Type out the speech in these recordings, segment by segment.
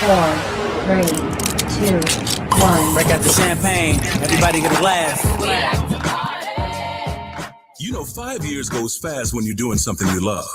4, 3, 2, 1. Break out the champagne. Everybody get a glass. You know, 5 years goes fast when you're doing something you love.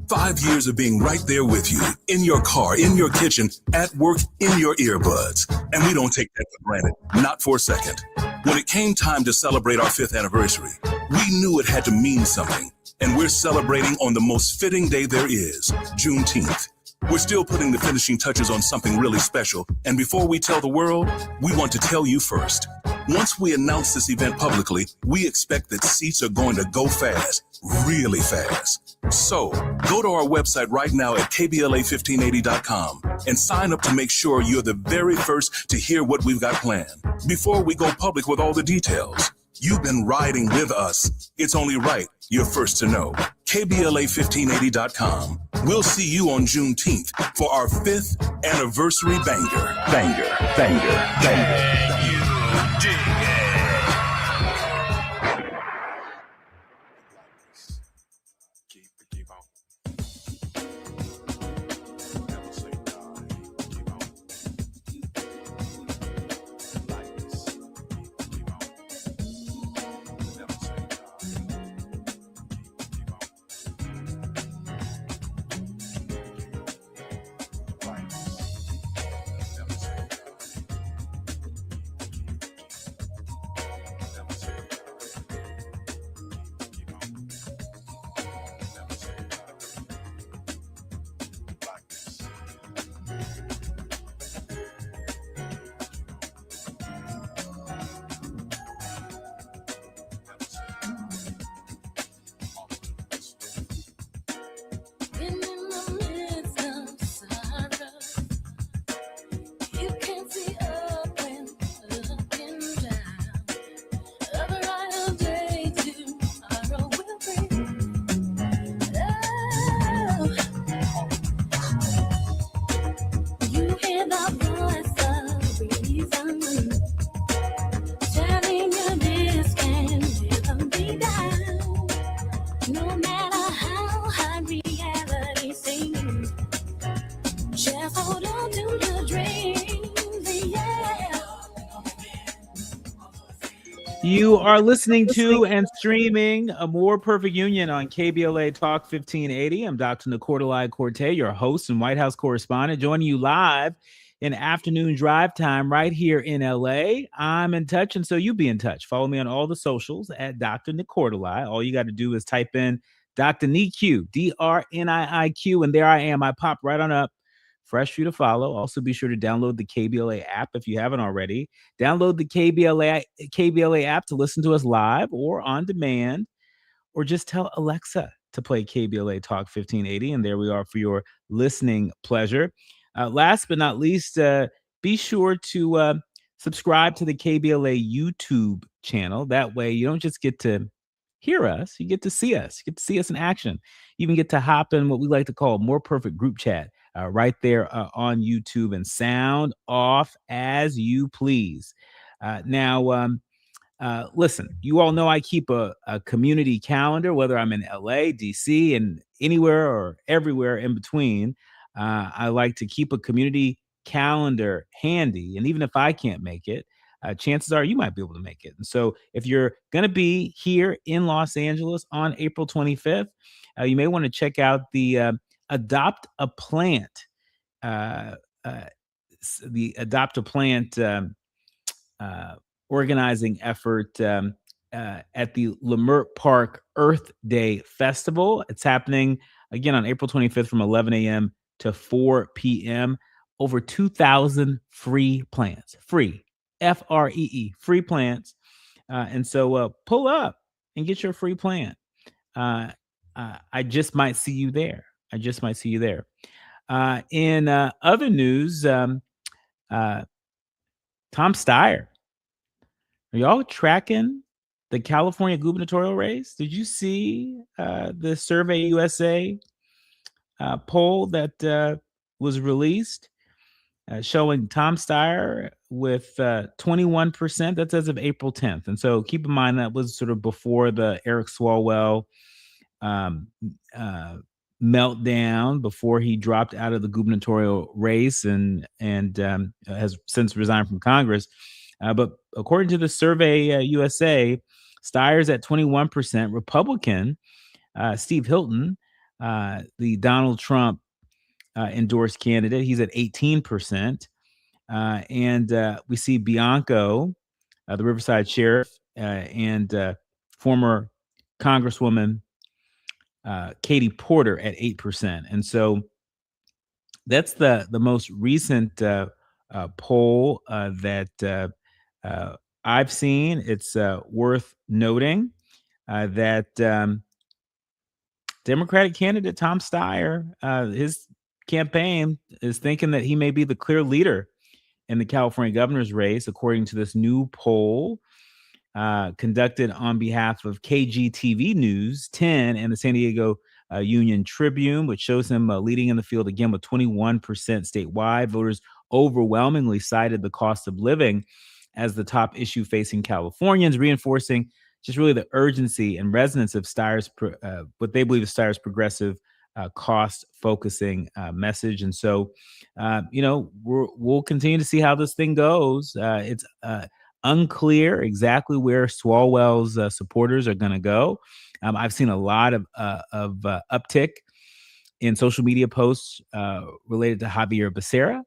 5 years of being right there with you, in your car, in your kitchen, at work, in your earbuds. And we don't take that for granted, not for a second. When it came time to celebrate our 5th anniversary, we knew it had to mean something. And we're celebrating on the most fitting day there is, Juneteenth. We're still putting the finishing touches on something really special. And before we tell the world, we want to tell you first. Once we announce this event publicly, we expect that seats are going to go fast, really fast. So go to our website right now at KBLA1580.com and sign up to make sure you're the very first to hear what we've got planned before we go public with all the details. You've been riding with us. It's only right you're first to know. KBLA1580.com. We'll see you on Juneteenth for our 5th anniversary banger. Banger, banger, banger. You are listening to and streaming A More Perfect Union on KBLA Talk 1580. I'm Dr. Nicordelai Corte, your host and White House correspondent, joining you live in afternoon drive time right here in LA. I'm in touch, and so you be in touch. Follow me on all the socials at Dr. Nicordelai. All you got to do is type in Dr. Niq, DRNIIQ, and there I am. I pop right on up. Fresh for you to follow. Also, be sure to download the KBLA app if you haven't already. Download the KBLA app to listen to us live or on demand, or just tell Alexa to play KBLA Talk 1580, and there we are for your listening pleasure. Last but not least, be sure to subscribe to the KBLA YouTube channel. That way, you don't just get to hear us, you get to see us. You get to see us in action. You even get to hop in what we like to call More Perfect Group Chat. Right there on YouTube, and sound off as you please. Now, listen, you all know I keep a community calendar, whether I'm in LA, DC, and anywhere or everywhere in between. I like to keep a community calendar handy. And even if I can't make it, chances are you might be able to make it. And so if you're going to be here in Los Angeles on April 25th, you may want to check out the Adopt a Plant, the Adopt a Plant organizing effort at the Leimert Park Earth Day Festival. It's happening again on April 25th from 11 a.m. to 4 p.m. Over 2,000 free plants, free, F-R-E-E, free plants. And so pull up and get your free plant. I just might see you there. In other news, Tom Steyer. Are y'all tracking the California gubernatorial race? Did you see the Survey USA poll that was released showing Tom Steyer with 21%? That's as of April 10th. And so keep in mind that was sort of before the Eric Swalwell meltdown before he dropped out of the gubernatorial race and has since resigned from Congress. But according to the Survey USA, Steyer's at 21%. Republican Steve Hilton, the Donald Trump endorsed candidate, he's at 18%. And we see Bianco, the Riverside sheriff, and former Congresswoman Katie Porter at 8%. And so that's the most recent poll that I've seen. It's worth noting that Democratic candidate Tom Steyer, his campaign is thinking that he may be the clear leader in the California governor's race, according to this new poll conducted on behalf of KGTV News 10 and the San Diego Union Tribune, which shows him leading in the field again with 21% statewide. Voters overwhelmingly cited the cost of living as the top issue facing Californians, reinforcing just really the urgency and resonance of Steyer's, what they believe is Steyer's progressive cost focusing message. And so, we'll continue to see how this thing goes. It's unclear exactly where Swalwell's supporters are going to go. I've seen a lot of uptick in social media posts related to Javier Becerra,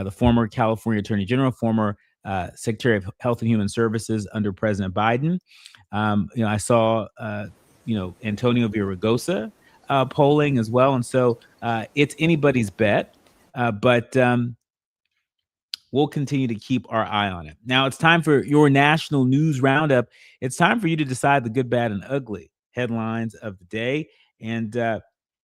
the former California Attorney General, former Secretary of Health and Human Services under President Biden. I saw, Antonio Villaraigosa polling as well. And so it's anybody's bet, but we'll continue to keep our eye on it. Now it's time for your national news roundup. It's time for you to decide the good, bad, and ugly headlines of the day. And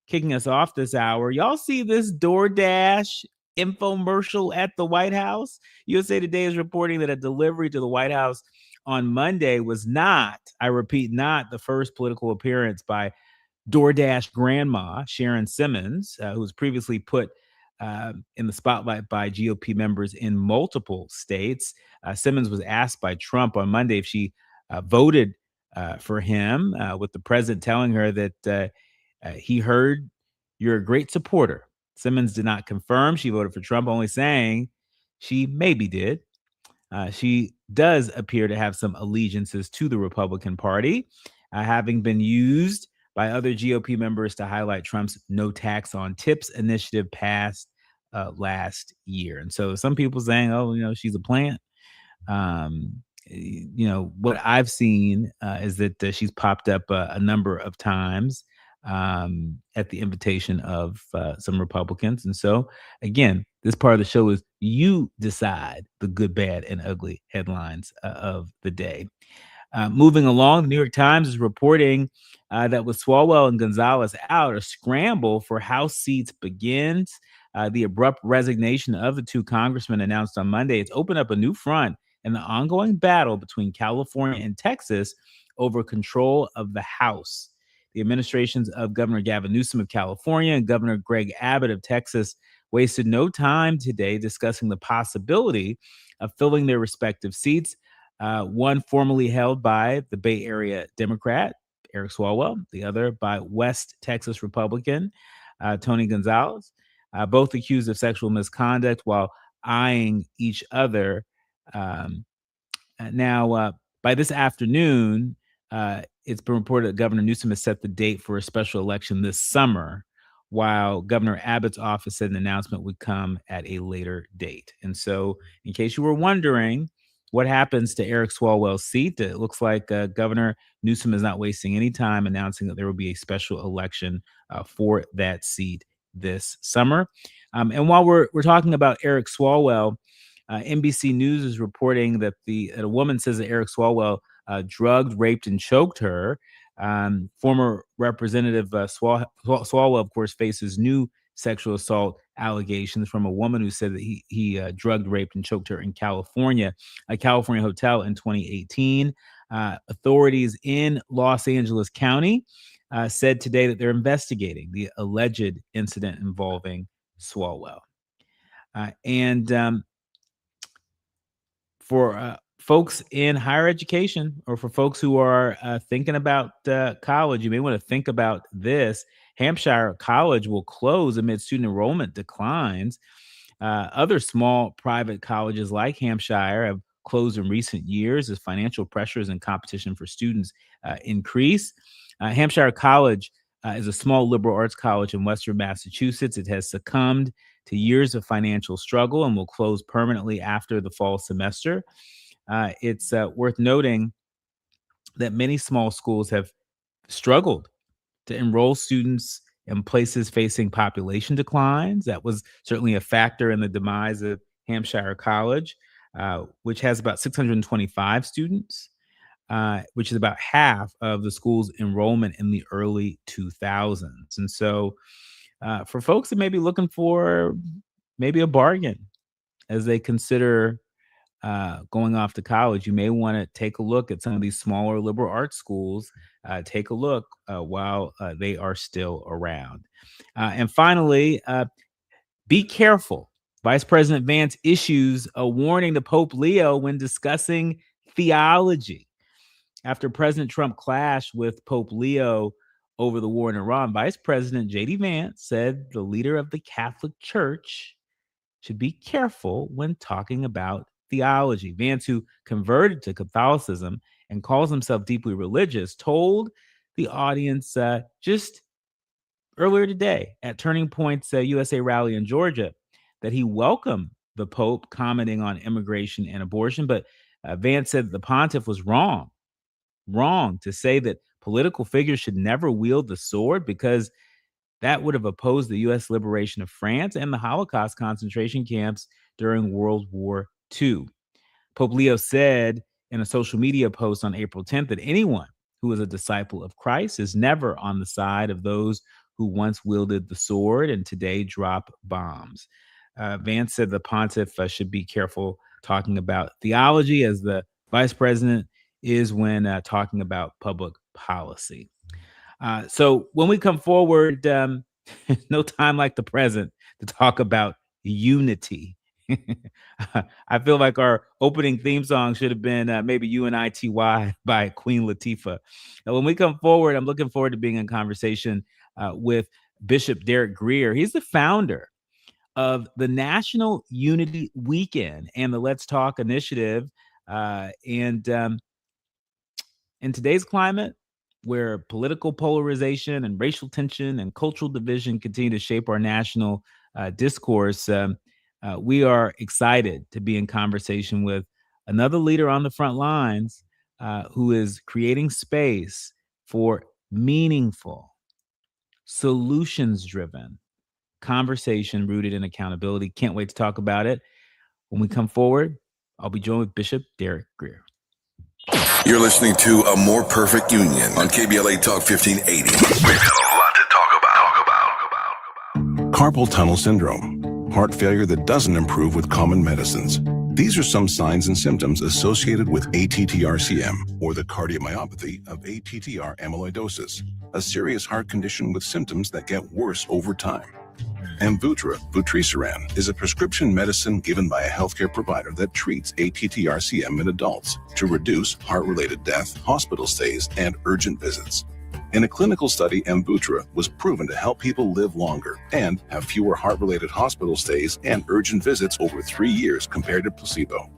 kicking us off this hour, y'all see this DoorDash infomercial at the White House? USA Today is reporting that a delivery to the White House on Monday was not, I repeat, not the first political appearance by DoorDash grandma, Sharon Simmons, who was previously put in the spotlight by GOP members in multiple states. Simmons was asked by Trump on Monday if she voted for him, with the president telling her that he heard you're a great supporter. Simmons did not confirm she voted for Trump, only saying she maybe did. She does appear to have some allegiances to the Republican Party, having been used by other GOP members to highlight Trump's no tax on tips initiative passed last year. And so some people saying, oh, she's a plant. What I've seen is that she's popped up a number of times at the invitation of some Republicans. And so, again, this part of the show is you decide the good, bad, and ugly headlines of the day. Moving along, the New York Times is reporting that with Swalwell and Gonzalez out, a scramble for House seats begins. The abrupt resignation of the two congressmen announced on Monday, it's opened up a new front in the ongoing battle between California and Texas over control of the House. The administrations of Governor Gavin Newsom of California and Governor Greg Abbott of Texas wasted no time today discussing the possibility of filling their respective seats. One formerly held by the Bay Area Democrat, Eric Swalwell, the other by West Texas Republican, Tony Gonzalez, both accused of sexual misconduct while eyeing each other. Now, by this afternoon, it's been reported that Governor Newsom has set the date for a special election this summer, while Governor Abbott's office said an announcement would come at a later date. And so, in case you were wondering what happens to Eric Swalwell's seat, it looks like Governor Newsom is not wasting any time announcing that there will be a special election for that seat this summer. And while we're talking about Eric Swalwell, NBC News is reporting that a woman says that Eric Swalwell drugged, raped, and choked her. Former Representative Swalwell, of course, faces new sexual assault allegations from a woman who said that he drugged, raped, and choked her in California, a California hotel in 2018. Authorities in Los Angeles County said today that they're investigating the alleged incident involving Swalwell. For folks in higher education, or for folks who are thinking about college, you may want to think about this. Hampshire College will close amid student enrollment declines. Other small private colleges like Hampshire have closed in recent years as financial pressures and competition for students increase. Hampshire College is a small liberal arts college in Western Massachusetts. It has succumbed to years of financial struggle and will close permanently after the fall semester. It's worth noting that many small schools have struggled to enroll students in places facing population declines. That was certainly a factor in the demise of Hampshire College, which has about 625 students, which is about half of the school's enrollment in the early 2000s. And so for folks that may be looking for maybe a bargain as they consider going off to college, you may want to take a look at some of these smaller liberal arts schools. Take a look while they are still around. And finally, be careful. Vice President Vance issues a warning to Pope Leo when discussing theology. After President Trump clashed with Pope Leo over the war in Iran, Vice President J.D. Vance said the leader of the Catholic Church should be careful when talking about theology. Vance, who converted to Catholicism and calls himself deeply religious, told the audience just earlier today at Turning Point's USA rally in Georgia that he welcomed the Pope commenting on immigration and abortion. But Vance said the pontiff was wrong to say that political figures should never wield the sword, because that would have opposed the U.S. liberation of France and the Holocaust concentration camps during World War II. Pope Leo said in a social media post on April 10th that anyone who is a disciple of Christ is never on the side of those who once wielded the sword and today drop bombs. Vance said the pontiff should be careful talking about theology, as the vice president is when talking about public policy. So when we come forward, no time like the present to talk about unity. I feel like our opening theme song should have been maybe UNITY by Queen Latifah. Now, when we come forward, I'm looking forward to being in conversation with Bishop Derek Grier. He's the founder of the National Unity Weekend and the Let's Talk initiative. And in today's climate, where political polarization and racial tension and cultural division continue to shape our national discourse, we are excited to be in conversation with another leader on the front lines who is creating space for meaningful, solutions-driven conversation rooted in accountability. Can't wait to talk about it. When we come forward, I'll be joined with Bishop Derek Grier. You're listening to A More Perfect Union on KBLA Talk 1580. We've got a lot to talk about. Carpal tunnel syndrome, heart failure that doesn't improve with common medicines. These are some signs and symptoms associated with ATTR-CM, or the cardiomyopathy of ATTR amyloidosis, a serious heart condition with symptoms that get worse over time. AMVUTTRA, vutrisiran, is a prescription medicine given by a healthcare provider that treats ATTR-CM in adults to reduce heart-related death, hospital stays, and urgent visits. In a clinical study, AMVUTTRA was proven to help people live longer and have fewer heart-related hospital stays and urgent visits over 3 years compared to placebo.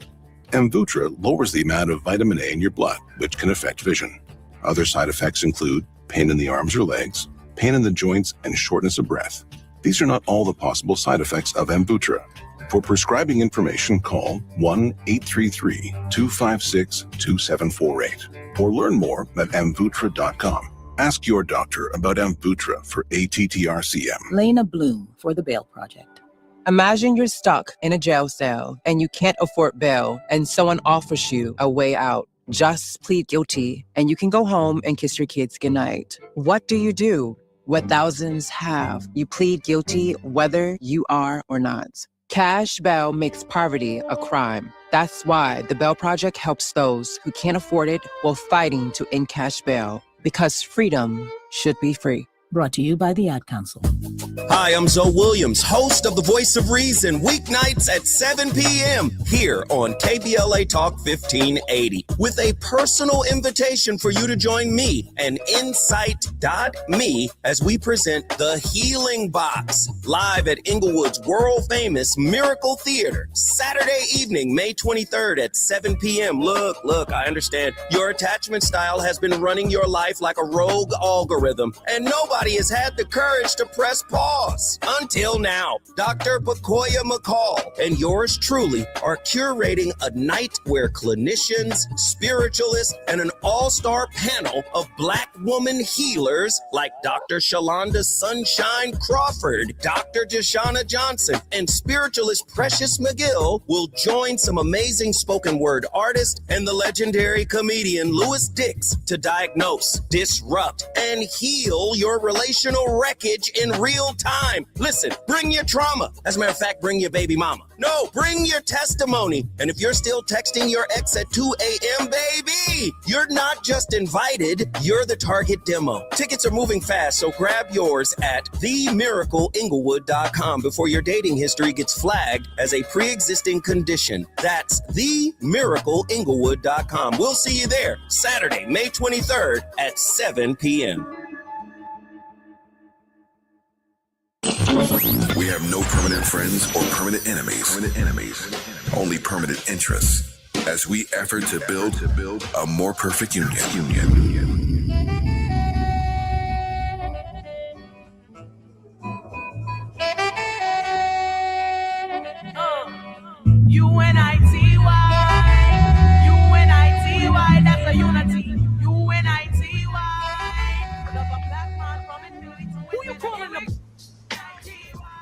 AMVUTTRA lowers the amount of vitamin A in your blood, which can affect vision. Other side effects include pain in the arms or legs, pain in the joints, and shortness of breath. These are not all the possible side effects of AMVUTTRA. For prescribing information, call 1-833-256-2748 or learn more at amvuttra.com. Ask your doctor about AMVUTTRA for ATTR-CM. Lena Bloom for the Bail Project. Imagine you're stuck in a jail cell and you can't afford bail and someone offers you a way out. Just plead guilty and you can go home and kiss your kids goodnight. What do? What thousands have. You plead guilty whether you are or not. Cash bail makes poverty a crime. That's why the Bail Project helps those who can't afford it while fighting to end cash bail. Because freedom should be free. Brought to you by the Ad Council. Hi, I'm Zoe Williams, host of The Voice of Reason, weeknights at 7 p.m. here on KBLA Talk 1580, with a personal invitation for you to join me and Insight.me as we present The Healing Box, live at Inglewood's world-famous Miracle Theater, Saturday evening, May 23rd at 7 p.m. Look, I understand your attachment style has been running your life like a rogue algorithm, and nobody has had the courage to press pause. Until now, Dr. Bakoya McCall and yours truly are curating a night where clinicians, spiritualists, and an all-star panel of Black woman healers like Dr. Shalonda Sunshine Crawford, Dr. Deshauna Johnson, and spiritualist Precious McGill will join some amazing spoken word artists and the legendary comedian Louis Dix to diagnose, disrupt, and heal your relational wreckage in real time. Listen, bring your trauma. As a matter of fact, bring your baby mama. No, bring your testimony. And if you're still texting your ex at 2 a.m., baby, you're not just invited, you're the target demo. Tickets are moving fast, so grab yours at themiracleinglewood.com before your dating history gets flagged as a pre-existing condition. That's themiracleinglewood.com. We'll see you there Saturday, May 23rd at 7 p.m. We have no permanent friends or permanent enemies. Only permanent interests. As we effort to build a more perfect union. UNITY, that's a unity. UNITY. Who you calling them?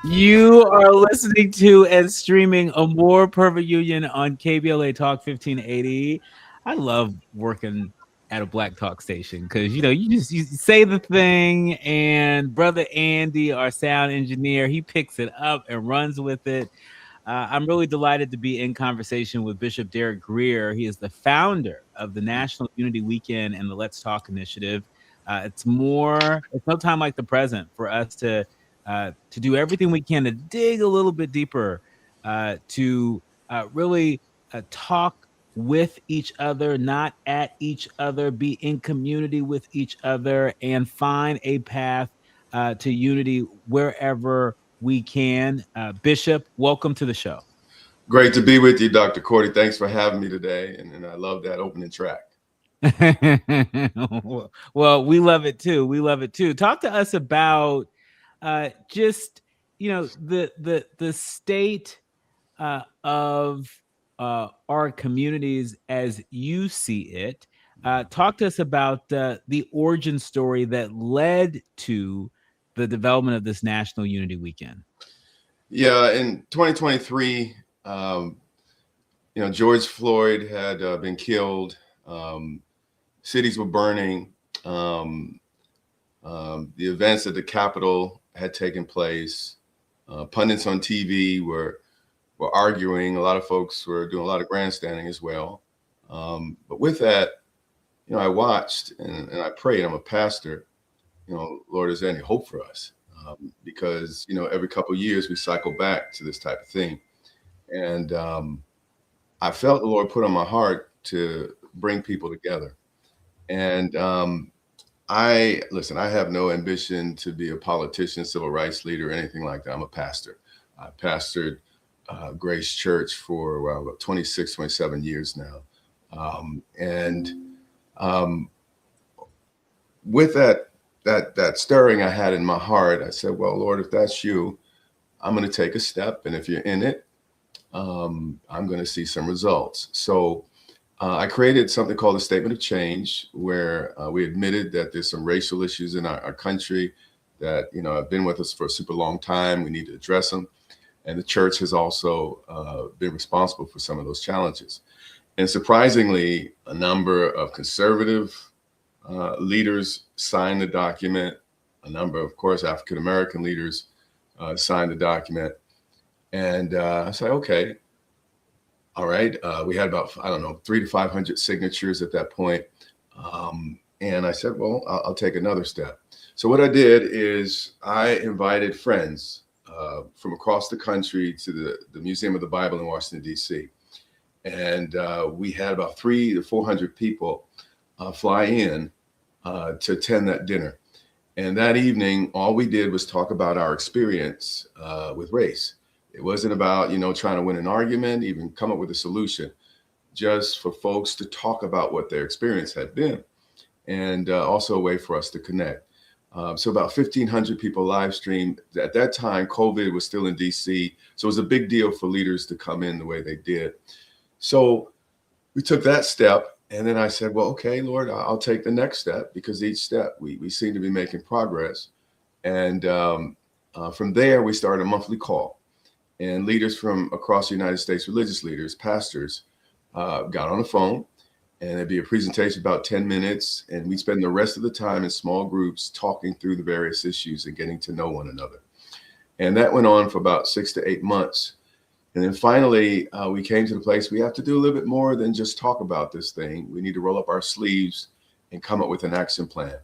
You are listening to and streaming A More Perfect Union on KBLA Talk 1580. I love working at a Black Talk station because you say the thing, and brother Andy, our sound engineer, he picks it up and runs with it. I'm really delighted to be in conversation with Bishop Derek Grier. He is the founder of the National Unity Weekend and the Let's Talk initiative. It's no time like the present for us to do everything we can to dig a little bit deeper, to really talk with each other, not at each other, be in community with each other, and find a path to unity wherever we can. Bishop, welcome to the show. Great to be with you, Dr. Cordy. Thanks for having me today, and I love that opening track. Well, we love it too. Talk to us about just the state of our communities as you see it. Talk to us about the origin story that led to the development of this National Unity Weekend. Yeah, in 2023, George Floyd had been killed. Cities were burning. The events at the Capitol had taken place. Pundits on TV were arguing. A lot of folks were doing a lot of grandstanding as well. But with that, I watched and I prayed. I'm a pastor. Lord, is there any hope for us? Because every couple of years we cycle back to this type of thing, and I felt the Lord put on my heart to bring people together. And I have no ambition to be a politician, civil rights leader, or anything like that. I'm a pastor. I pastored Grace Church for about 26, 27 years now. With that stirring I had in my heart, I said, well, Lord, if that's you, I'm going to take a step. And if you're in it, I'm going to see some results. So I created something called a statement of change, where we admitted that there's some racial issues in our country that, have been with us for a super long time. We need to address them. And the church has also been responsible for some of those challenges. And surprisingly, a number of conservative leaders signed the document. A number, of course, African-American leaders signed the document. And I said, okay, all right. We had about, 300 to 500 signatures at that point. And I said, well, I'll take another step. So what I did is I invited friends from across the country to the Museum of the Bible in Washington, D.C. And we had about 300 to 400 people fly in to attend that dinner. And that evening, all we did was talk about our experience with race. It wasn't about, trying to win an argument, even come up with a solution, just for folks to talk about what their experience had been, and also a way for us to connect. So about 1,500 people live streamed. At that time, COVID was still in DC. So it was a big deal for leaders to come in the way they did. So we took that step. And then I said, well, okay, Lord, I'll take the next step, because each step we seem to be making progress. And from there, we started a monthly call. And leaders from across the United States, religious leaders, pastors, got on the phone. And it'd be a presentation about 10 minutes. And we'd spend the rest of the time in small groups talking through the various issues and getting to know one another. And that went on for about 6 to 8 months. And then finally, we came to the place we have to do a little bit more than just talk about this thing. We need to roll up our sleeves and come up with an action plan.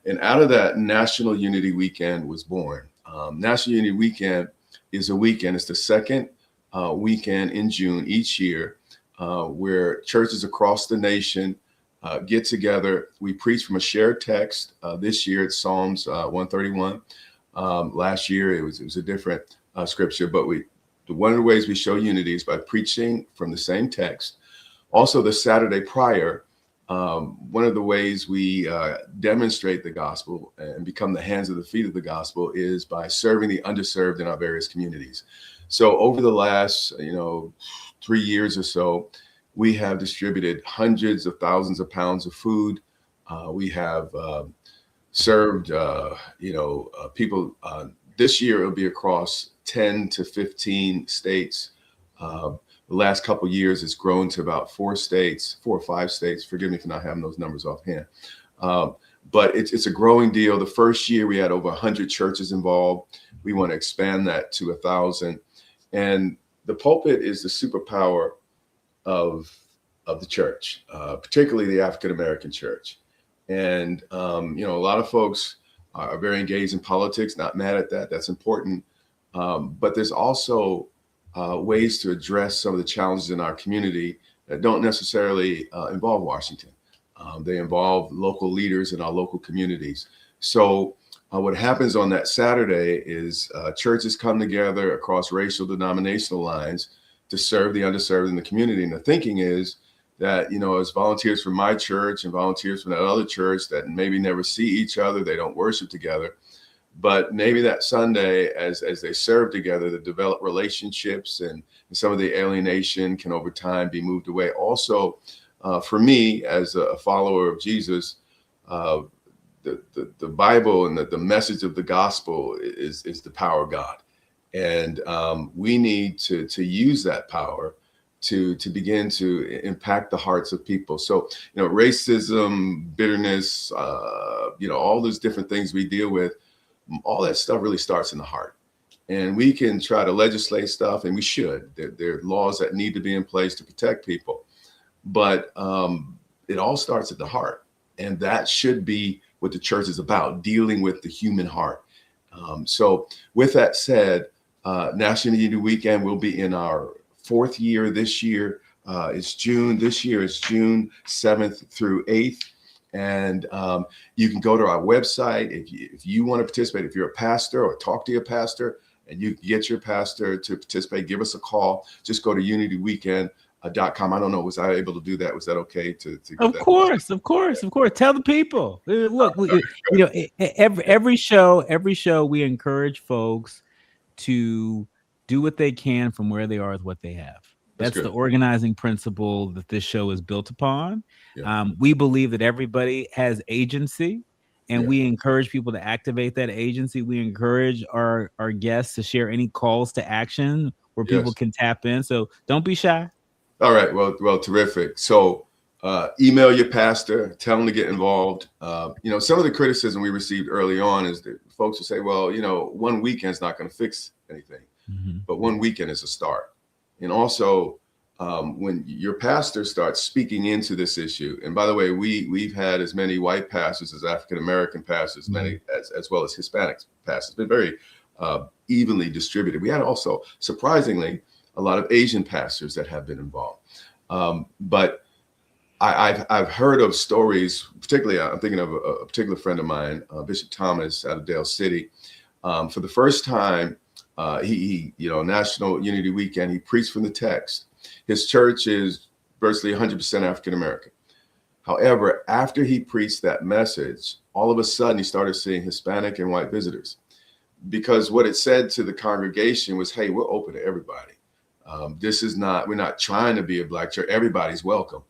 And out of that, National Unity Weekend was born. National Unity Weekend is a weekend. It's the second weekend in June each year, where churches across the nation get together. We preach from a shared text. This year it's Psalms 131. Last year it was a different scripture, but one of the ways we show unity is by preaching from the same text. Also, the Saturday prior, one of the ways we demonstrate the gospel and become the hands and the feet of the gospel is by serving the underserved in our various communities. So over the last, 3 years or so, we have distributed hundreds of thousands of pounds of food. We have served, people. This year it'll be across 10 to 15 states. The last couple of years, it's grown to about 4 or 5 states. Forgive me for not having those numbers offhand. But it's a growing deal. The first year we had over 100 churches involved. We want to expand that to 1,000. And the pulpit is the superpower of the church, particularly the African-American church. And, a lot of folks are very engaged in politics, not mad at that. That's important. But there's also ways to address some of the challenges in our community that don't necessarily involve Washington. They involve local leaders in our local communities. So what happens on that Saturday is churches come together across racial, denominational lines to serve the underserved in the community. And the thinking is that, as volunteers from my church and volunteers from that other church that maybe never see each other, they don't worship together. But maybe that Sunday, as they serve together, they develop relationships, and some of the alienation can over time be moved away. Also, for me, as a follower of Jesus, the Bible and the message of the gospel is the power of God. And we need to use that power to begin to impact the hearts of people. So, racism, bitterness, all those different things we deal with, all that stuff really starts in the heart. And we can try to legislate stuff, and we should. There are laws that need to be in place to protect people. But it all starts at the heart. And that should be what the church is about, dealing with the human heart. So with that said, National Unity Weekend will be in our 4th year this year. It's June. This year is June 7th through 8th. And you can go to our website if you want to participate. If you're a pastor or talk to your pastor and you get your pastor to participate, give us a call. Just go to unityweekend.com. I don't know. Was I able to do that? Was that okay to get Of that? course. Tell the people. Look, every show we encourage folks to do what they can from where they are with what they have. That's the organizing principle that this show is built upon. Yeah. We believe that everybody has agency, and we encourage people to activate that agency. We encourage our guests to share any calls to action where people can tap in. So don't be shy. All right. Well, terrific. So email your pastor, tell them to get involved. Some of the criticism we received early on is that folks will say, well, one weekend's not going to fix anything, but one weekend is a start. And also, when your pastor starts speaking into this issue, and by the way, we've had as many white pastors as African American pastors, many as well as Hispanic pastors. It's been very evenly distributed. We had also, surprisingly, a lot of Asian pastors that have been involved. But I've heard of stories, particularly I'm thinking of a particular friend of mine, Bishop Thomas out of Dale City. For the first time, he National Unity Weekend, he preached from the text. His church is virtually 100% African American. However, after he preached that message, all of a sudden he started seeing Hispanic and white visitors, because what it said to the congregation was, hey, we're open to everybody. We're not trying to be a black church. Everybody's welcome.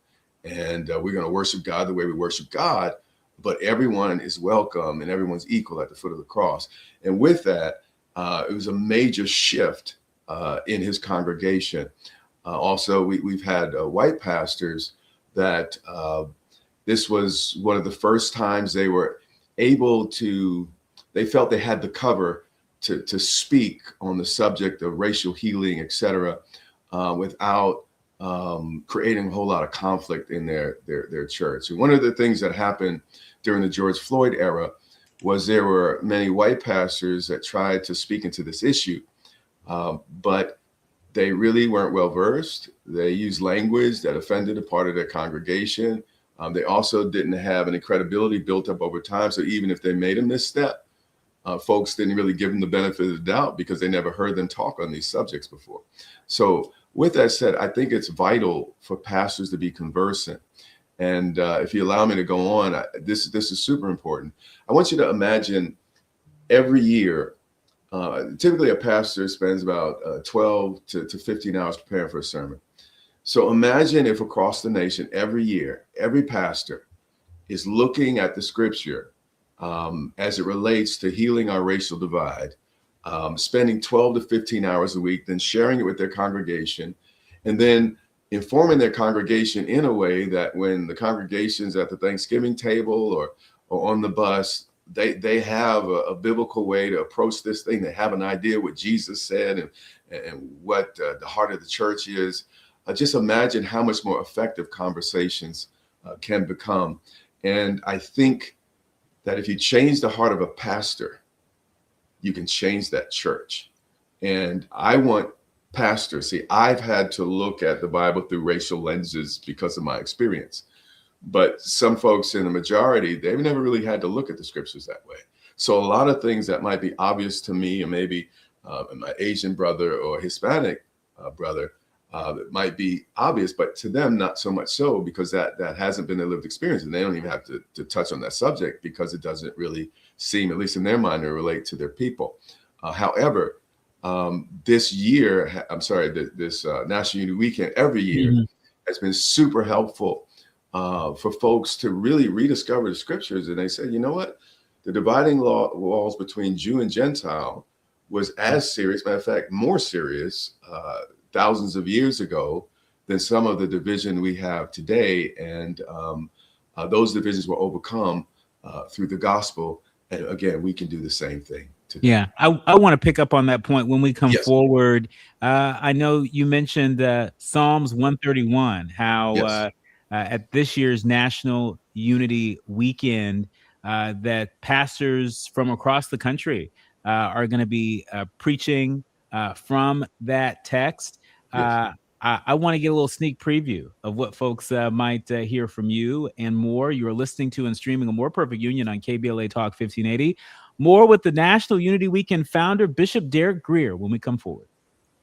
And we're going to worship God the way we worship God, but everyone is welcome and everyone's equal at the foot of the cross. And with that, it was a major shift in his congregation. Also, we've had white pastors that this was one of the first times they were able to, they felt they had the cover to speak on the subject of racial healing, et cetera, without creating a whole lot of conflict in their church. And one of the things that happened during the George Floyd era was there were many white pastors that tried to speak into this issue, but they really weren't well versed. They used language that offended a part of their congregation. They also didn't have any credibility built up over time. So even if they made a misstep, folks didn't really give them the benefit of the doubt because they never heard them talk on these subjects before. So with that said, I think it's vital for pastors to be conversant. And if you allow me to go on, this is super important. I want you to imagine every year, typically a pastor spends about 12 to 15 hours preparing for a sermon. So imagine if across the nation, every year, every pastor is looking at the scripture as it relates to healing our racial divide, spending 12 to 15 hours a week, then sharing it with their congregation, and then informing their congregation in a way that when the congregation's at the Thanksgiving table or on the bus, they have a biblical way to approach this thing. They have an idea what Jesus said and what the heart of the church is. Just imagine how much more effective conversations can become. And I think that if you change the heart of a pastor, you can change that church. And I want pastors, see, I've had to look at the Bible through racial lenses because of my experience. But some folks in the majority, they've never really had to look at the scriptures that way. So a lot of things that might be obvious to me, and maybe my Asian brother or Hispanic brother, that might be obvious, but to them, not so much so, because that hasn't been their lived experience. And they don't even have to touch on that subject because it doesn't really seem, at least in their mind, to relate to their people. However, this year, this National Unity Weekend every year has been super helpful for folks to really rediscover the scriptures. And they said, you know what? The dividing walls between Jew and Gentile was as serious, matter of fact, more serious thousands of years ago than some of the division we have today. And those divisions were overcome through the gospel. And again, we can do the same thing today. Yeah, I want to pick up on that point when we come forward. I know you mentioned Psalms 131, how at this year's National Unity Weekend, that pastors from across the country are going to be preaching from that text. I want to get a little sneak preview of what folks might hear from you and more. You're listening to and streaming A More Perfect Union on KBLA Talk 1580. More with the National Unity Weekend founder, Bishop Derek Grier, when we come forward.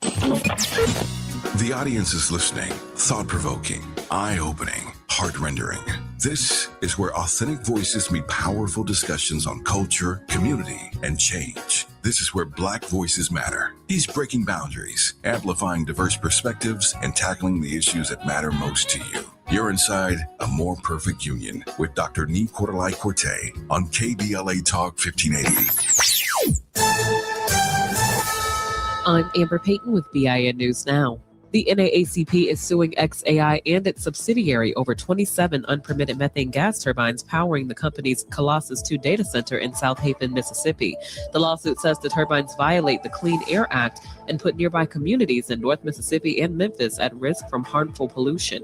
The audience is listening, thought-provoking, eye-opening, heart-rendering. This is where authentic voices meet powerful discussions on culture, community, and change. This is where Black voices matter. He's breaking boundaries, amplifying diverse perspectives, and tackling the issues that matter most to you. You're inside A More Perfect Union with Dr. Nee Cordelai-Corte on KBLA Talk 1580. I'm Amber Payton with BIN News Now. The NAACP is suing XAI and its subsidiary over 27 unpermitted methane gas turbines powering the company's Colossus 2 data center in South Haven, Mississippi. The lawsuit says the turbines violate the Clean Air Act and put nearby communities in North Mississippi and Memphis at risk from harmful pollution.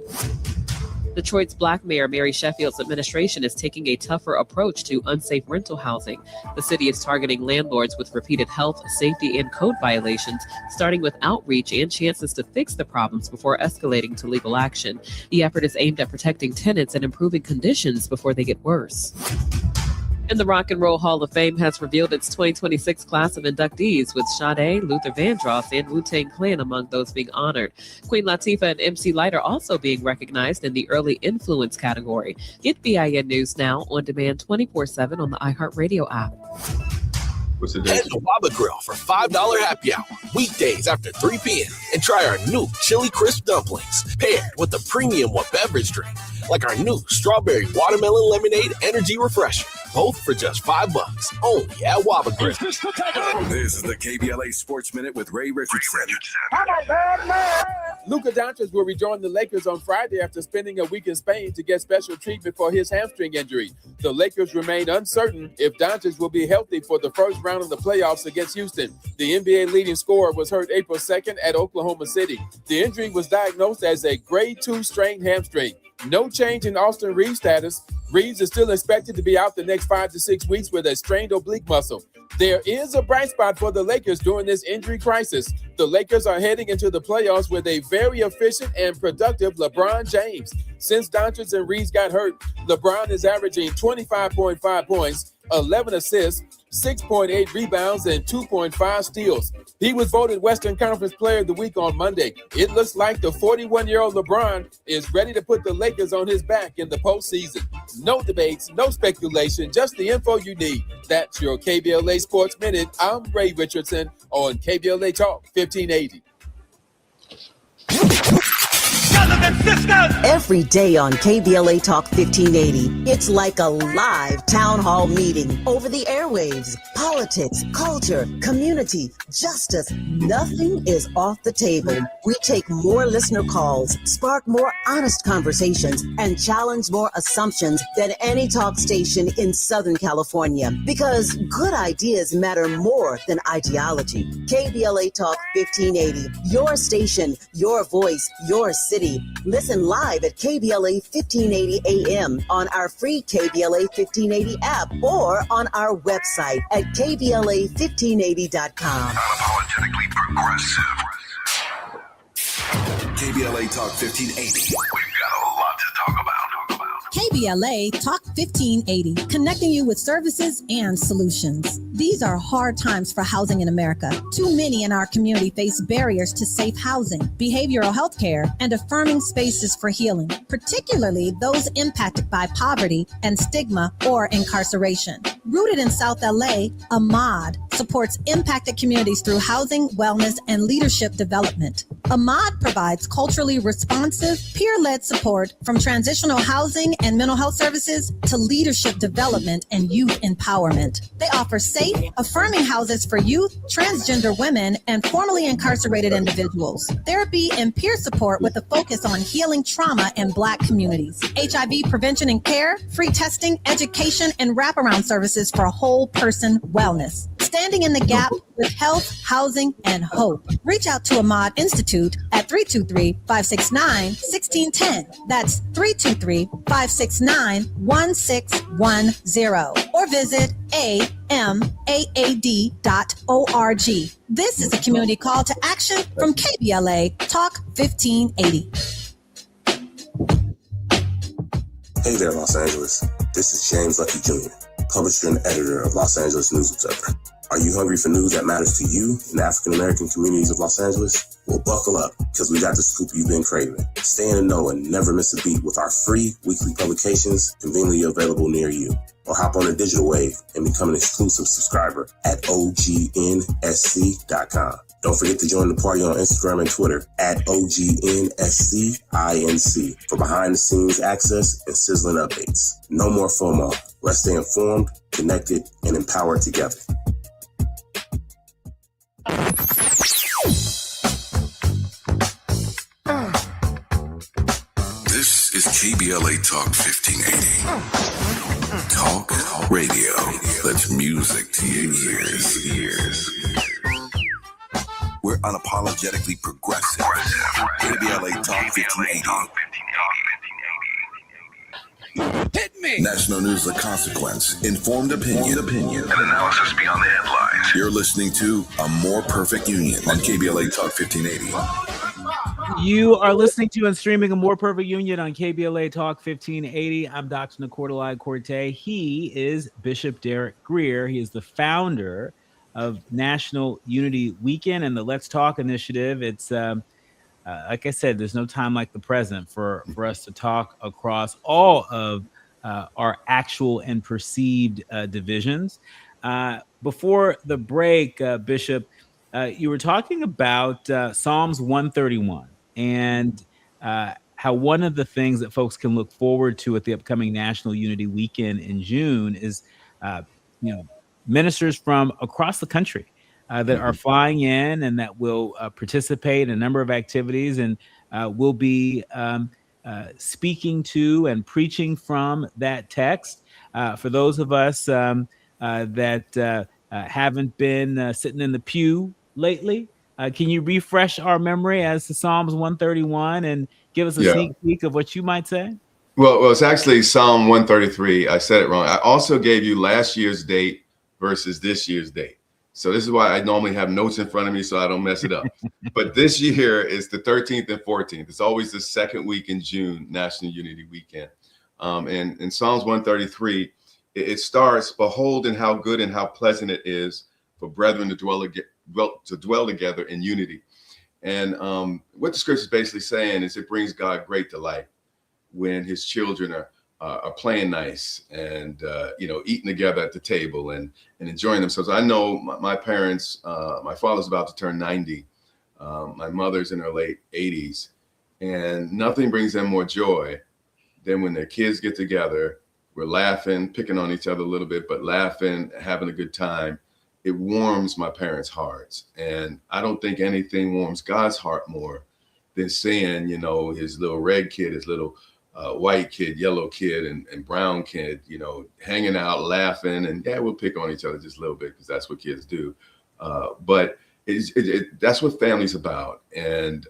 Detroit's Black Mayor Mary Sheffield's administration is taking a tougher approach to unsafe rental housing. The city is targeting landlords with repeated health, safety, and code violations, starting with outreach and chances to fix the problems before escalating to legal action. The effort is aimed at protecting tenants and improving conditions before they get worse. And the Rock and Roll Hall of Fame has revealed its 2026 class of inductees, with Sade, Luther Vandross, and Wu-Tang Clan among those being honored. Queen Latifah and MC Lyte are also being recognized in the early influence category. Get BIN News now on demand 24/7 on the iHeartRadio app. What's the Head date? to Waba Grill for $5 happy hour, weekdays after 3 p.m. and try our new chili crisp dumplings paired with a premium beverage drink, like our new strawberry watermelon lemonade energy refresher, both for just $5 only at Waba Grill. This is the KBLA Sports Minute with Ray Richardson. Luka Doncic will rejoin the Lakers on Friday after spending a week in Spain to get special treatment for his hamstring injury. The Lakers remain uncertain if Doncic will be healthy for the first round of the playoffs against Houston. The NBA leading scorer was hurt April 2nd at Oklahoma City. The injury was diagnosed as a grade 2 strained hamstring. No change in Austin Reeves' status. Reeves is still expected to be out the next 5 to 6 weeks with a strained oblique muscle. There is a bright spot for the Lakers during this injury crisis. The Lakers are heading into the playoffs with a very efficient and productive LeBron James. Since Doncic and Reeves got hurt, LeBron is averaging 25.5 points, 11 assists, 6.8 rebounds, and 2.5 steals. He was voted Western Conference Player of the Week on Monday. It looks like the 41-year-old LeBron is ready to put the Lakers on his back in the postseason. No debates, no speculation, just the info you need. That's your KBLA Sports Minute. I'm Ray Richardson on KBLA Talk 1580. Every day on KBLA Talk 1580, it's like a live town hall meeting over the airwaves. Politics, culture, community, justice, nothing is off the table. We take more listener calls, spark more honest conversations, and challenge more assumptions than any talk station in Southern California. Because good ideas matter more than ideology. KBLA Talk 1580, your station, your voice, your city. Listen live at KBLA 1580 AM on our free KBLA 1580 app or on our website at KBLA1580.com. Unapologetically progressive. KBLA Talk 1580. We've got a lot to talk about. KBLA Talk 1580, connecting you with services and solutions. These are hard times for housing in America. Too many in our community face barriers to safe housing, behavioral health care, and affirming spaces for healing, particularly those impacted by poverty and stigma or incarceration. Rooted in South LA, AMPU supports impacted communities through housing, wellness, and leadership development. AMPU provides culturally responsive, peer-led support from transitional housing and mental health services to leadership development and youth empowerment. They offer safe, affirming houses for youth, transgender women, and formerly incarcerated individuals. Therapy and peer support with a focus on healing trauma in Black communities. HIV prevention and care, free testing, education, and wraparound services for whole person wellness. Standing in the gap with health, housing, and hope. Reach out to AMPU Institute at 323-569-1610. That's 323-569-1610. Or visit amaad.org. This is a community call to action from KBLA Talk 1580. Hey there, Los Angeles. This is James Lucky Jr., publisher and editor of Los Angeles News Observer. Are you hungry for news that matters to you in the African-American communities of Los Angeles? Well, buckle up, because we got the scoop you've been craving. Stay in the know and never miss a beat with our free weekly publications conveniently available near you. Or hop on the digital wave and become an exclusive subscriber at OGNSC.com. Don't forget to join the party on Instagram and Twitter at OGNSCINC for behind-the-scenes access and sizzling updates. No more FOMO. Let's stay informed, connected, and empowered together. is KBLA Talk 1580. Talk radio. That's music to your ears. We're unapologetically progressive. KBLA Talk 1580. Hit me! National news of consequence, informed opinion, and analysis beyond the headlines. You're listening to A More Perfect Union on KBLA Talk 1580. You are listening to and streaming A More Perfect Union on KBLA Talk 1580. I'm Dr. Nicordelai Corte. He is Bishop Derek Grier. He is the founder of National Unity Weekend and the Let's Talk initiative. It's like I said, there's no time like the present for us to talk across all of our actual and perceived divisions. Before the break, Bishop, you were talking about Psalms 131 and how one of the things that folks can look forward to at the upcoming National Unity Weekend in June is, ministers from across the country that are flying in and that will participate in a number of activities and will be speaking to and preaching from that text. For those of us that haven't been sitting in the pew lately, can you refresh our memory as to Psalms 131 and give us a sneak peek of what you might say? Well, it's actually Psalm 133. I said it wrong. I also gave you last year's date versus this year's date. So this is why I normally have notes in front of me so I don't mess it up. But this year is the 13th and 14th. It's always the second week in June, National Unity Weekend. And in Psalms 133, it starts, "Behold, and how good and how pleasant it is for brethren to dwell together in unity." And what the scripture is basically saying is it brings God great delight when his children are playing nice and eating together at the table and enjoying themselves. I know my parents, my father's about to turn 90. My mother's in her late 80s, and nothing brings them more joy than when their kids get together. We're laughing, picking on each other a little bit, but laughing, having a good time. It warms my parents' hearts. And I don't think anything warms God's heart more than seeing, his little red kid, his little white kid, yellow kid, and brown kid, hanging out, laughing, and we'll pick on each other just a little bit because that's what kids do. But that's what family's about, and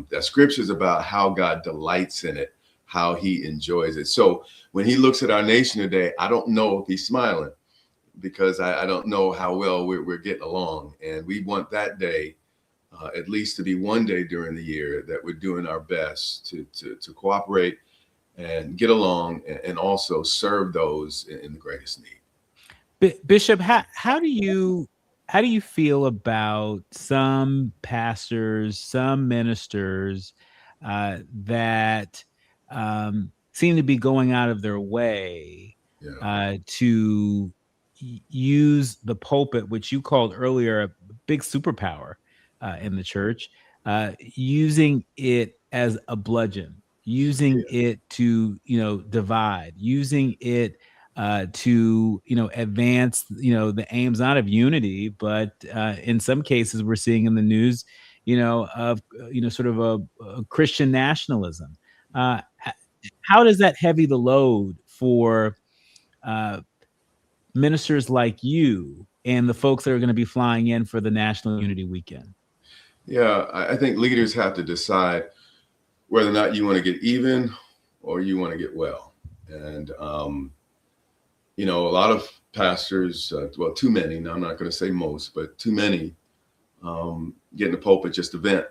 that scripture is about how God delights in it, how he enjoys it. So when he looks at our nation today, I don't know if he's smiling because I don't know how well we're getting along, and we want that day at least to be one day during the year that we're doing our best to cooperate and get along and also serve those in the greatest need. Bishop, how do you feel about some pastors, some ministers that seem to be going out of their way to use the pulpit, which you called earlier a big superpower in the church, using it as a bludgeon, using it to divide, using it to advance the aims not of unity, but in some cases we're seeing in the news of sort of a Christian nationalism. How does that heavy the load for ministers like you and the folks that are going to be flying in for the National Unity Weekend? Yeah, I think leaders have to decide whether or not you want to get even or you want to get well. And, a lot of pastors, too many, now I'm not going to say most, but too many get in the pulpit just to vent.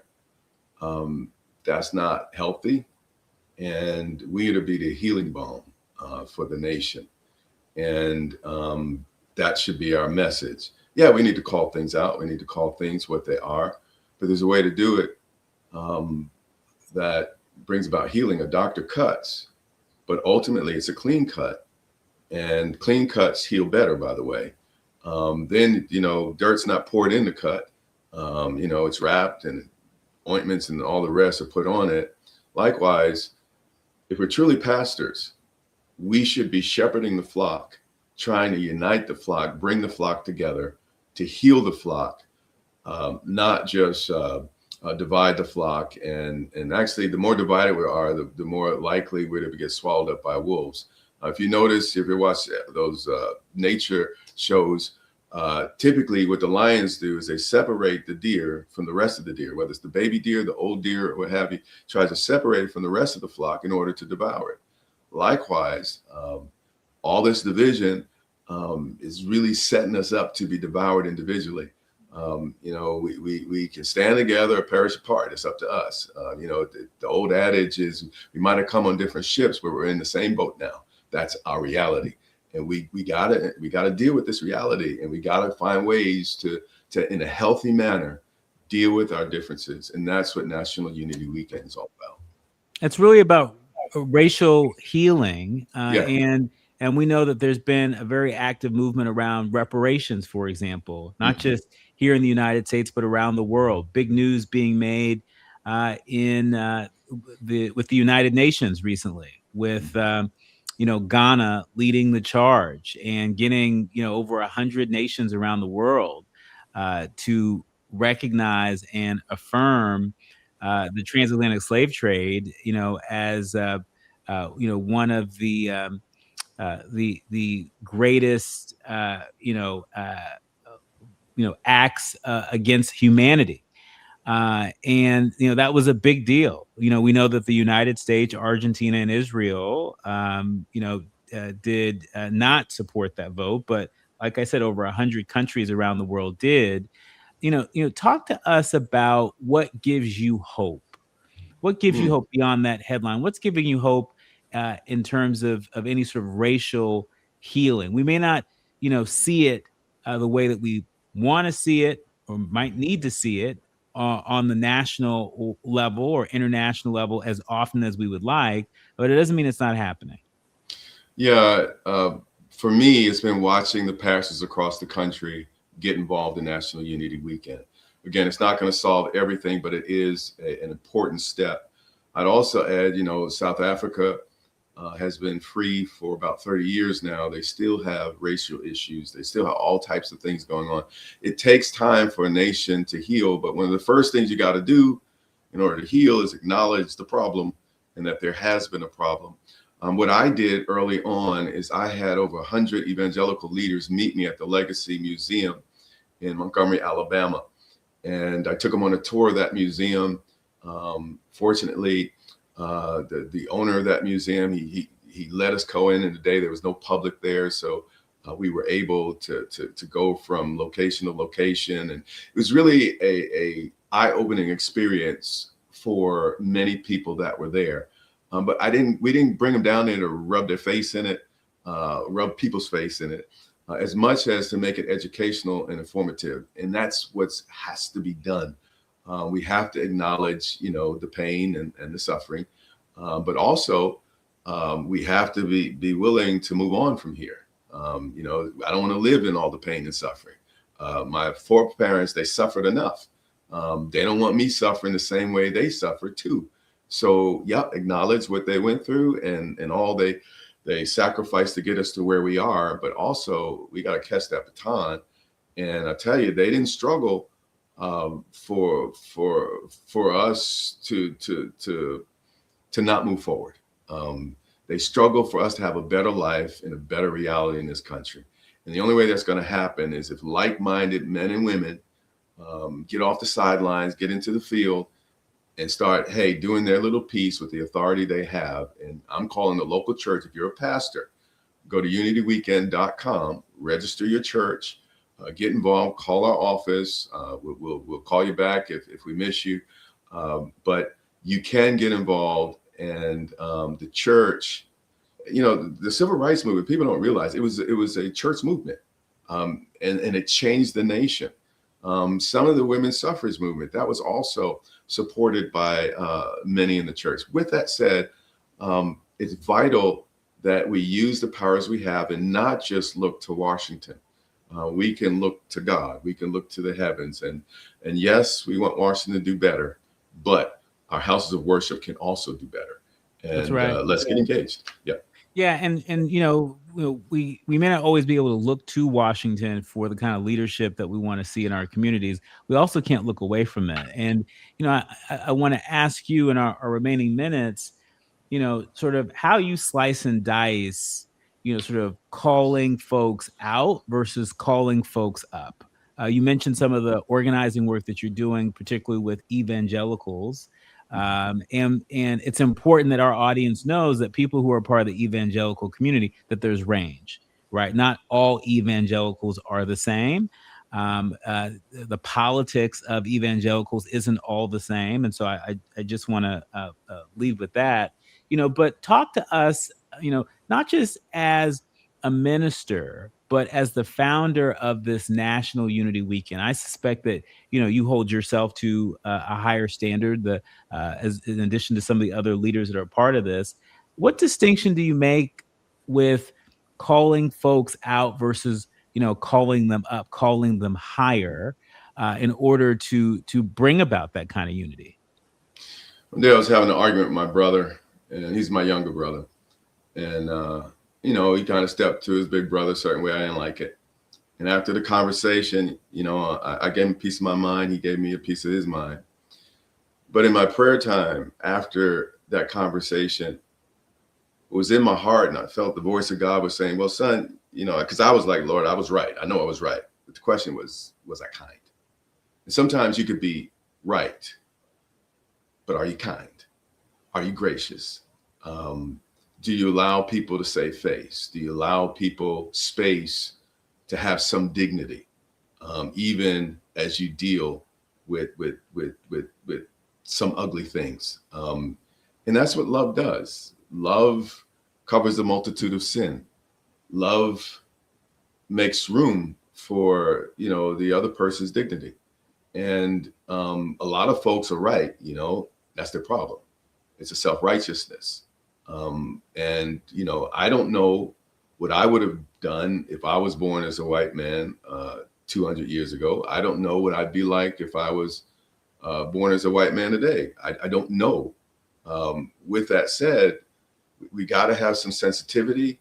That's not healthy. And we are to be the healing balm for the nation. And that should be our message. Yeah, we need to call things out. We need to call things what they are. But there's a way to do it that brings about healing. A doctor cuts, but ultimately it's a clean cut. And clean cuts heal better, by the way. Then, dirt's not poured in the cut. It's wrapped and ointments and all the rest are put on it. Likewise, if we're truly pastors, we should be shepherding the flock, trying to unite the flock, bring the flock together to heal the flock, not just divide the flock. And actually, the more divided we are, the more likely we're to get swallowed up by wolves. If you notice, if you watch those nature shows, typically what the lions do is they separate the deer from the rest of the deer, whether it's the baby deer, the old deer, or what have you, tries to separate it from the rest of the flock in order to devour it. Likewise, all this division is really setting us up to be devoured individually. We can stand together or perish apart. It's up to us. The old adage is we might have come on different ships, but we're in the same boat now. That's our reality. And we gotta deal with this reality, and we gotta find ways to in a healthy manner deal with our differences. And that's what National Unity Weekend is all about. It's really about racial healing, and we know that there's been a very active movement around reparations, for example, not just here in the United States, but around the world. Big news being made with the United Nations recently, with Ghana leading the charge and getting over 100 nations around the world to recognize and affirm the transatlantic slave trade, as one of the greatest acts against humanity, and that was a big deal. We know that the United States, Argentina, and Israel, did not support that vote, but like I said, over 100 countries around the world did. Talk to us about what gives you hope. What gives you hope beyond that headline? What's giving you hope in terms of any sort of racial healing? We may not, see it the way that we want to see it or might need to see it on the national level or international level as often as we would like, but it doesn't mean it's not happening. Yeah, for me, it's been watching the pastors across the country get involved in National Unity Weekend. Again, it's not going to solve everything, but it is an important step. I'd also add, South Africa has been free for about 30 years now. They still have racial issues. They still have all types of things going on. It takes time for a nation to heal, but one of the first things you got to do in order to heal is acknowledge the problem and that there has been a problem. What I did early on is I had over 100 evangelical leaders meet me at the Legacy Museum in Montgomery, Alabama. And I took them on a tour of that museum. Fortunately, the owner of that museum, he let us go in the day. There was no public there. So we were able to go from location to location. And it was really a eye-opening experience for many people that were there. But we didn't bring them down there to rub their face in it, rub people's face in it, as much as to make it educational and informative. And that's what has to be done. We have to acknowledge, the pain and the suffering, but also we have to be willing to move on from here. I don't want to live in all the pain and suffering. My foreparents, they suffered enough. They don't want me suffering the same way they suffered too. So, acknowledge what they went through and all they sacrificed to get us to where we are. But also, we got to catch that baton. And I tell you, they didn't struggle for us to not move forward. They struggle for us to have a better life and a better reality in this country. And the only way that's going to happen is if like-minded men and women get off the sidelines, get into the field, and start, doing their little piece with the authority they have. And I'm calling the local church. If you're a pastor, go to unityweekend.com, register your church, get involved, call our office. We'll call you back if we miss you. But you can get involved. And the church, the civil rights movement, people don't realize it was a church movement, and it changed the nation. Some of the women's suffrage movement, that was also supported by many in the church. With that said, it's vital that we use the powers we have and not just look to Washington. We can look to God. We can look to the heavens. And yes, we want Washington to do better, but our houses of worship can also do better. And that's right. Let's get engaged. Yeah. Yeah, and we may not always be able to look to Washington for the kind of leadership that we want to see in our communities. We also can't look away from it. And I want to ask you in our remaining minutes, sort of how you slice and dice, sort of calling folks out versus calling folks up. You mentioned some of the organizing work that you're doing, particularly with evangelicals. And it's important that our audience knows that people who are part of the evangelical community, that there's range, right? Not all evangelicals are the same. The politics of evangelicals isn't all the same. And so I just want to leave with that, but talk to us, not just as a minister, but as the founder of this National Unity Weekend. I suspect that, you hold yourself to a higher standard, as in addition to some of the other leaders that are part of this. What distinction do you make with calling folks out versus, calling them up, calling them higher, in order to bring about that kind of unity? One day I was having an argument with my brother, and he's my younger brother. And, he kind of stepped to his big brother a certain way. I didn't like it. And after the conversation, I gave him a piece of my mind. He gave me a piece of his mind. But in my prayer time after that conversation, it was in my heart, and I felt the voice of God was saying, well, son, because I was like, Lord, I was right. I know I was right. But the question was I kind? And sometimes you could be right, but are you kind? Are you gracious? Do you allow people to save face? Do you allow people space to have some dignity, even as you deal with some ugly things? And that's what love does. Love covers a multitude of sin. Love makes room for, the other person's dignity. And a lot of folks are right, that's their problem. It's a self-righteousness. And, I don't know what I would have done if I was born as a white man 200 years ago. I don't know what I'd be like if I was born as a white man today. I don't know. With that said, we got to have some sensitivity,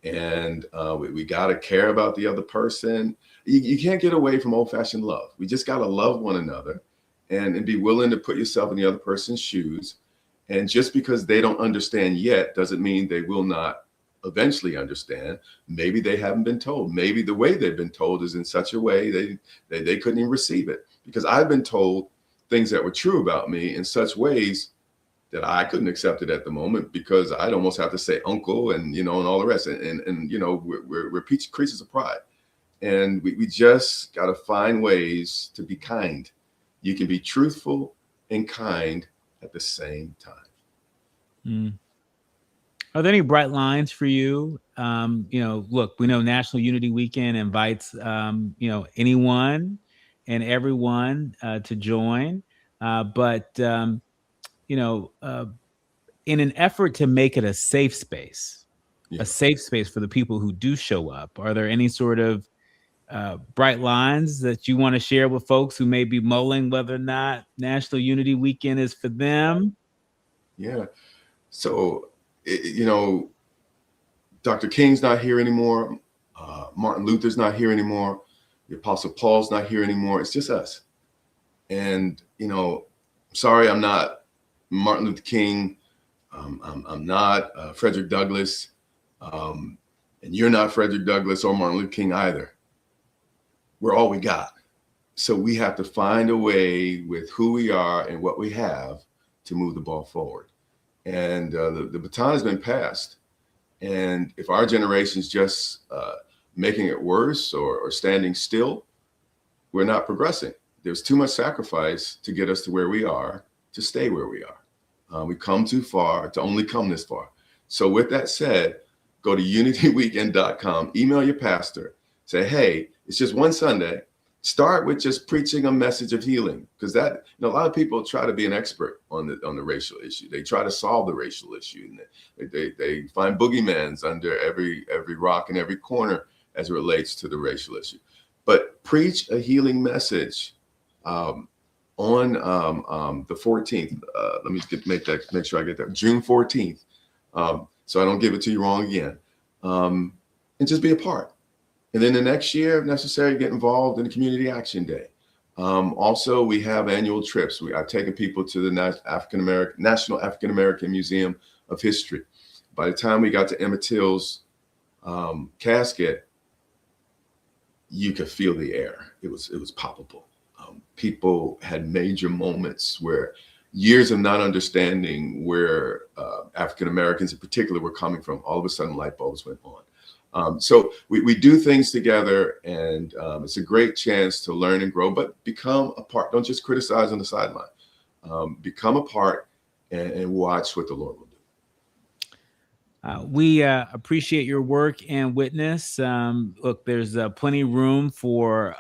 and we got to care about the other person. You can't get away from old-fashioned love. We just got to love one another and be willing to put yourself in the other person's shoes. And just because they don't understand yet doesn't mean they will not eventually understand. Maybe they haven't been told. Maybe the way they've been told is in such a way they couldn't even receive it. Because I've been told things that were true about me in such ways that I couldn't accept it at the moment, because I'd almost have to say uncle and, and all the rest. And we're creatures of pride. And we just got to find ways to be kind. You can be truthful and kind at the same time. Are there any bright lines for you? Look, we know National Unity Weekend invites, anyone and everyone to join. But in an effort to make it a safe space for the people who do show up, are there any sort of bright lines that you want to share with folks who may be mulling whether or not National Unity Weekend is for them? Yeah. So, Dr. King's not here anymore. Martin Luther's not here anymore. The Apostle Paul's not here anymore. It's just us. And, sorry, I'm not Martin Luther King. I'm not Frederick Douglass. And you're not Frederick Douglass or Martin Luther King either. We're all we got. So we have to find a way with who we are and what we have to move the ball forward. And the baton has been passed. And if our generation's just making it worse or standing still, we're not progressing. There's too much sacrifice to get us to where we are, to stay where we are. We come too far to only come this far. So with that said, go to unityweekend.com, email your pastor, say, hey, it's just one Sunday. Start with just preaching a message of healing, because that, a lot of people try to be an expert on the racial issue. They try to solve the racial issue, and they find boogeyman's under every rock and every corner as it relates to the racial issue. But preach a healing message on the 14th. Let me make sure I get that. June 14th. so I don't give it to you wrong again. And just be a part. And then the next year, if necessary, get involved in the Community Action Day. Also, we have annual trips. I've taken people to the National African American Museum of History. By the time we got to Emmett Till's casket, you could feel the air. It was palpable. People had major moments where years of not understanding where African Americans in particular were coming from, all of a sudden light bulbs went on. So we do things together, and it's a great chance to learn and grow, but become a part. Don't just criticize on the sideline. Become a part and watch what the Lord will do. We appreciate your work and witness. Look, there's plenty of room for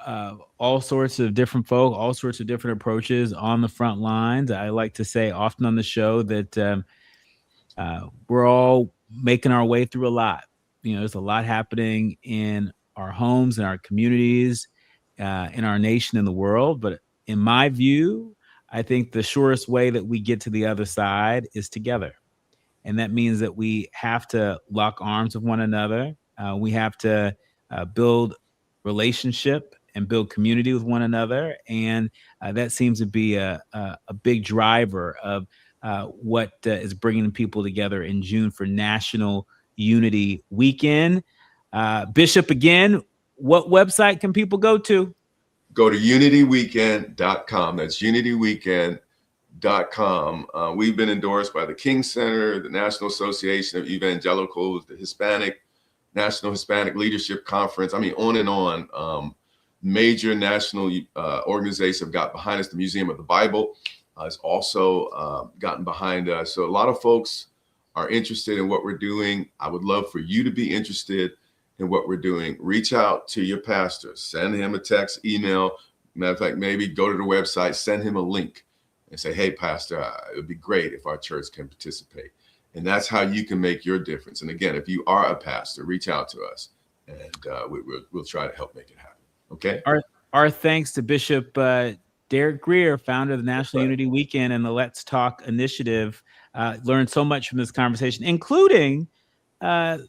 all sorts of different folk, all sorts of different approaches on the front lines. I like to say often on the show that we're all making our way through a lot. You know, there's a lot happening in our homes, in our communities, in our nation, in the world. But in my view, I think the surest way that we get to the other side is together. And that means that we have to lock arms with one another. We have to build relationship and build community with one another. And that seems to be a big driver of what is bringing people together in June for National Unity Weekend. Bishop, again, what website can people go to? Go to unityweekend.com. That's unityweekend.com. We've been endorsed by the King Center, the National Association of Evangelicals, the National Hispanic Leadership Conference. I mean, on and on. Major national organizations have got behind us. The Museum of the Bible has also gotten behind us. So a lot of folks are interested in what we're doing. I would love for you to be interested in what we're doing. Reach out to your pastor, send him a text, email. Matter of fact, maybe go to the website, send him a link and say, hey, pastor, it would be great if our church can participate. And that's how you can make your difference. And again, if you are a pastor, reach out to us, and we'll try to help make it happen. Okay. Our thanks to Bishop Derek Grier, founder of the National Unity Weekend and the Let's Talk Initiative. Learned so much from this conversation, including the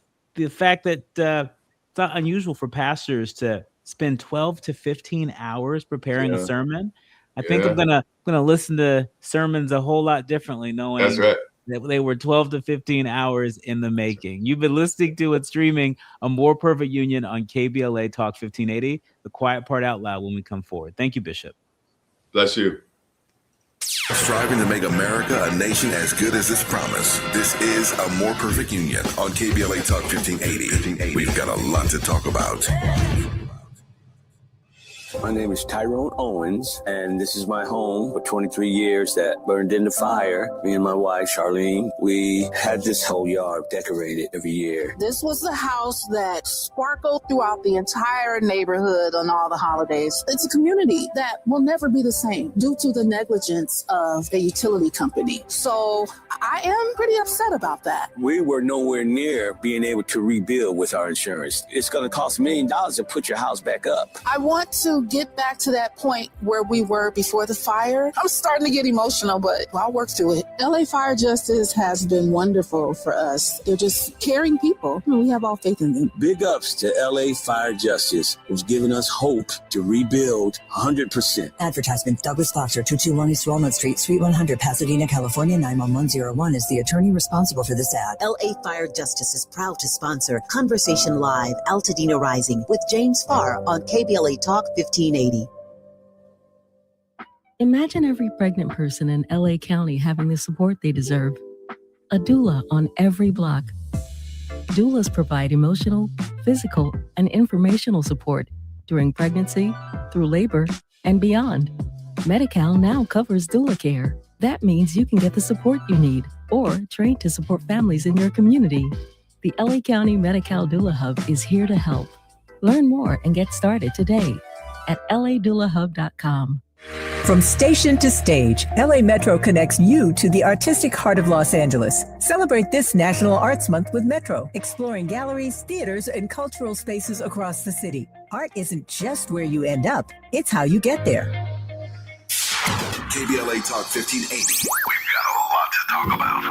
fact that it's not unusual for pastors to spend 12 to 15 hours preparing a sermon. I think I'm gonna listen to sermons a whole lot differently, knowing that's right. that they were 12 to 15 hours in the making. You've been listening to and streaming A More Perfect Union on KBLA Talk 1580. The quiet part out loud when we come forward. Thank you, Bishop. Bless you. Striving to make America a nation as good as its promise. This is A More Perfect Union on KBLA Talk 1580. We've got a lot to talk about. My name is Tyrone Owens, and this is my home for 23 years that burned in the fire. Me and my wife, Charlene, we had this whole yard decorated every year. This was the house that sparkled throughout the entire neighborhood on all the holidays. It's a community that will never be the same due to the negligence of the utility company. So I am pretty upset about that. We were nowhere near being able to rebuild with our insurance. It's going to cost $1 million to put your house back up. I want to get back to that point where we were before the fire. I'm starting to get emotional, but I'll work through it. LA Fire Justice has been wonderful for us. They're just caring people. We have all faith in them. Big ups to LA Fire Justice, who's given us hope to rebuild 100%. Advertisement. Douglas Foster, 221 East Walnut Street, Suite 100, Pasadena, California, 91101 is the attorney responsible for this ad. LA Fire Justice is proud to sponsor Conversation Live, Altadena Rising with James Farr on KBLA Talk 1580. Imagine every pregnant person in LA County having the support they deserve. A doula on every block. Doulas provide emotional, physical, and informational support during pregnancy, through labor, and beyond. Medi-Cal now covers doula care. That means you can get the support you need or train to support families in your community. The LA County Medi-Cal Doula Hub is here to help. Learn more and get started today at ladoulahub.com. From station to stage, LA Metro connects you to the artistic heart of Los Angeles. Celebrate this National Arts Month with Metro, exploring galleries, theaters, and cultural spaces across the city. Art isn't just where you end up, it's how you get there. KBLA Talk 1580. We've got a lot to talk about.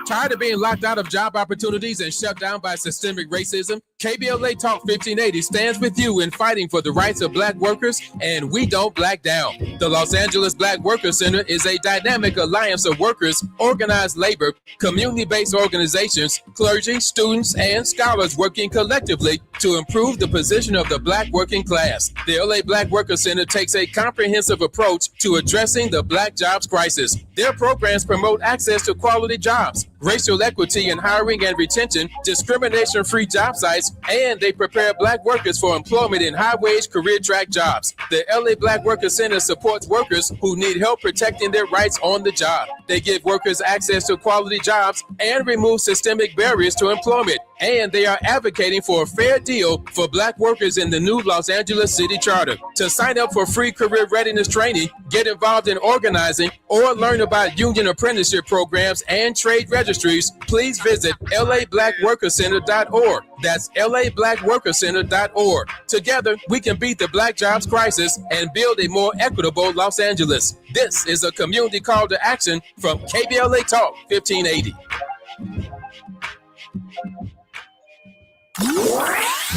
Tired of being locked out of job opportunities and shut down by systemic racism? KBLA Talk 1580 stands with you in fighting for the rights of Black workers, and we don't back down. The Los Angeles Black Workers Center is a dynamic alliance of workers, organized labor, community-based organizations, clergy, students, and scholars working collectively to improve the position of the Black working class. The LA Black Workers Center takes a comprehensive approach to addressing the Black jobs crisis. Their programs promote access to quality jobs, racial equity in hiring and retention, discrimination-free job sites, and they prepare Black workers for employment in high-wage career track jobs. The LA Black Workers Center supports workers who need help protecting their rights on the job. They give workers access to quality jobs and remove systemic barriers to employment. And they are advocating for a fair deal for Black workers in the new Los Angeles City Charter. To sign up for free career readiness training, get involved in organizing, or learn about union apprenticeship programs and trade registries, please visit lablackworkercenter.org. That's lablackworkercenter.org. Together, we can beat the Black jobs crisis and build a more equitable Los Angeles. This is a community call to action from KBLA Talk 1580.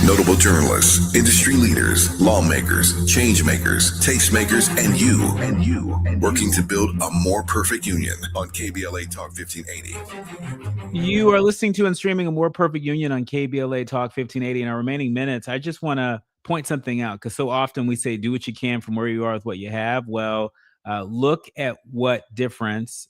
Notable journalists, industry leaders, lawmakers, change makers, tastemakers, and you, working to build a more perfect union on KBLA Talk 1580. You are listening to and streaming A More Perfect Union on KBLA Talk 1580. In our remaining minutes, I just want to point something out, because so often we say, do what you can from where you are with what you have. Well, look at what difference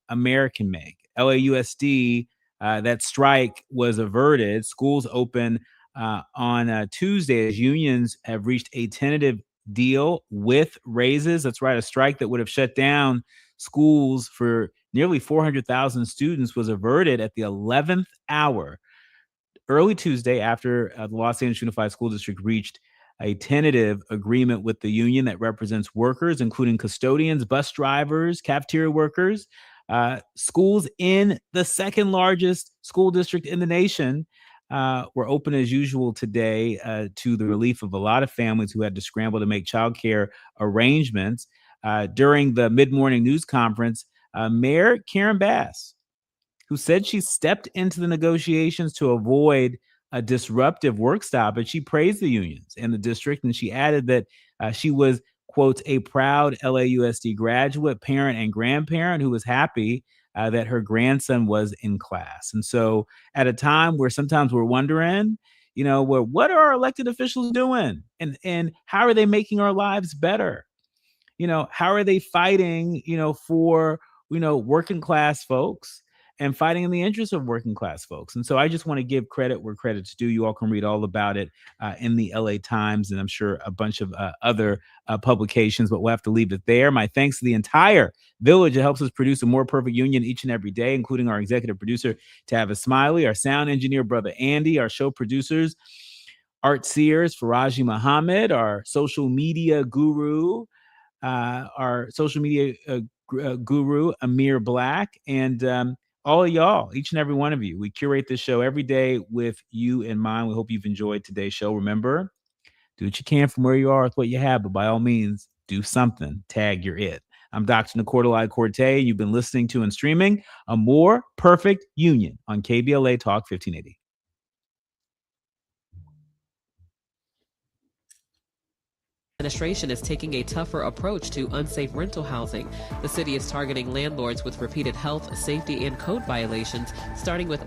America can make. LAUSD, that strike was averted. Schools open on Tuesday as unions have reached a tentative deal with raises. That's right. A strike that would have shut down schools for nearly 400,000 students was averted at the 11th hour. Early Tuesday, after the Los Angeles Unified School District reached a tentative agreement with the union that represents workers, including custodians, bus drivers, cafeteria workers. Schools in the second largest school district in the nation were open as usual today to the relief of a lot of families who had to scramble to make childcare arrangements. During the mid-morning news conference, Mayor Karen Bass, who said she stepped into the negotiations to avoid a disruptive work stoppage, she praised the unions and the district, and she added that she was, quotes, a proud LAUSD graduate, parent, and grandparent who was happy that her grandson was in class. And so at a time where sometimes we're wondering, what are our elected officials doing? And how are they making our lives better? How are they fighting, for, working class folks and fighting in the interest of working class folks? And so I just want to give credit where credit's due. You all can read all about it in the LA Times, and I'm sure a bunch of other publications, but we'll have to leave it there. My thanks to the entire village that helps us produce A More Perfect Union each and every day, including our executive producer, Tavis Smiley, our sound engineer, brother Andy, our show producers, Art Sears, Faraji Muhammad, our social media guru, Amir Black, and all of y'all, each and every one of you. We curate this show every day with you in mind. We hope you've enjoyed today's show. Remember, do what you can from where you are with what you have, but by all means, do something. Tag your it. I'm Dr. Nicordelai Corte. You've been listening to and streaming A More Perfect Union on KBLA Talk 1580. Administration is taking a tougher approach to unsafe rental housing. The city is targeting landlords with repeated health, safety, and code violations, starting with